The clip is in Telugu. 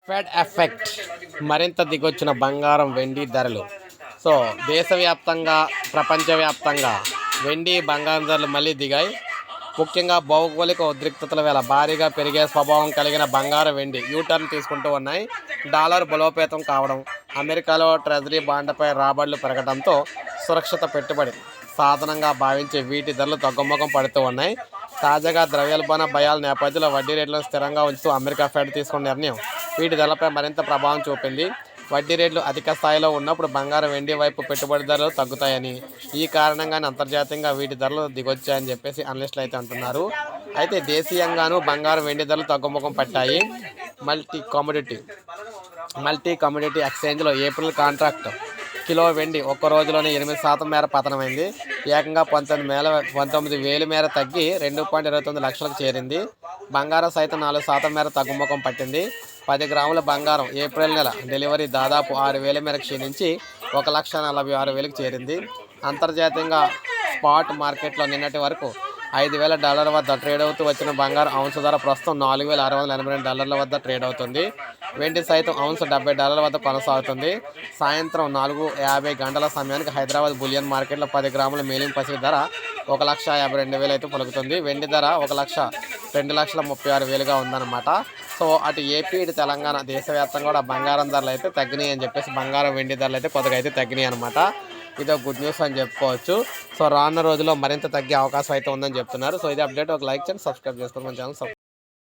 ఫెడ్ ఎఫెక్ట్ మరింత దిగొచ్చిన బంగారం వెండి ధరలు. సో దేశవ్యాప్తంగా ప్రపంచవ్యాప్తంగా వెండి బంగారం ధరలు మళ్ళీ దిగాయి. ముఖ్యంగా భౌగోళిక ఉద్రిక్తతల వేళ భారీగా పెరిగే స్వభావం కలిగిన బంగారం వెండి యూటర్న్ తీసుకుంటూ ఉన్నాయి. డాలర్ బలోపేతం కావడం, అమెరికాలో ట్రెజరీ బాండ్లపై రాబడులు పెరగడంతో సురక్షిత పెట్టుబడి సాధనంగా భావించే వీటి ధరలు తగ్గుముఖం పడుతూ ఉన్నాయి. తాజాగా ద్రవ్యోల్బణ భయాల నేపథ్యంలో వడ్డీ రేట్లను స్థిరంగా ఉంచుతూ అమెరికా ఫెడ్ తీసుకున్న నిర్ణయం వీటి ధరలపై మరింత ప్రభావం చూపింది. వడ్డీ రేట్లు అధిక స్థాయిలో ఉన్నప్పుడు బంగారం వెండి వైపు పెట్టుబడిదారులు తగ్గుతాయని, ఈ కారణంగానే అంతర్జాతీయంగా వీటి ధరలు దిగొచ్చాయని చెప్పేసి అనలిస్టులు అయితే అంటున్నారు. అయితే దేశీయంగానూ బంగారం వెండి ధరలు తగ్గుముఖం పట్టాయి. మల్టీ కమోడిటీ ఎక్స్చేంజ్లో ఏప్రిల్ కాంట్రాక్ట్ కిలో వెండి ఒక్క రోజులోనే 8% మేర పతనమైంది. ఏకంగా 19,000 మేర తగ్గి 2.29 లక్షలకు చేరింది. బంగారం సైతం 4% మేర తగ్గుముఖం పట్టింది. 10 గ్రాముల బంగారం ఏప్రిల్ నెల డెలివరీ దాదాపు 6,000 మేర క్షీణించి $1,46,000కు చేరింది. అంతర్జాతీయంగా స్పాట్ మార్కెట్లో నిన్నటి వరకు $5,000 వద్ద ట్రేడ్ అవుతూ వచ్చిన బంగారం ఔన్సు ధర ప్రస్తుతం $4,682 వద్ద ట్రేడ్ అవుతుంది. వెండి సైతం ఔన్సు $70 వద్ద కొనసాగుతుంది. సాయంత్రం 4:50 గంటల సమయానికి హైదరాబాద్ బులియన్ మార్కెట్లో 10 గ్రాముల మేలిం పసిడి ధర 1,52,000 అయితే పలుకుతుంది. వెండి ధర 2,36,000గా ఉందన్నమాట. సో అటు ఏపీ ఇటు తెలంగాణ దేశవ్యాప్తంగా కూడా బంగారం ధరలు అయితే తగ్గినాయి అని చెప్పేసి, బంగారం వెండి ధరలు అయితే కొద్దిగా అయితే తగ్గినాయి అనమాట. ఇదో గుడ్ న్యూస్ అని చెప్పుకోవచ్చు. సో రానున్న రోజుల్లో మరింత తగ్గే అవకాశం అయితే ఉందని చెప్తున్నారు. సో ఇది అప్డేట్. ఒక లైక్ చేయండి, సబ్స్క్రైబ్ చేసుకోండి మన ఛానల్.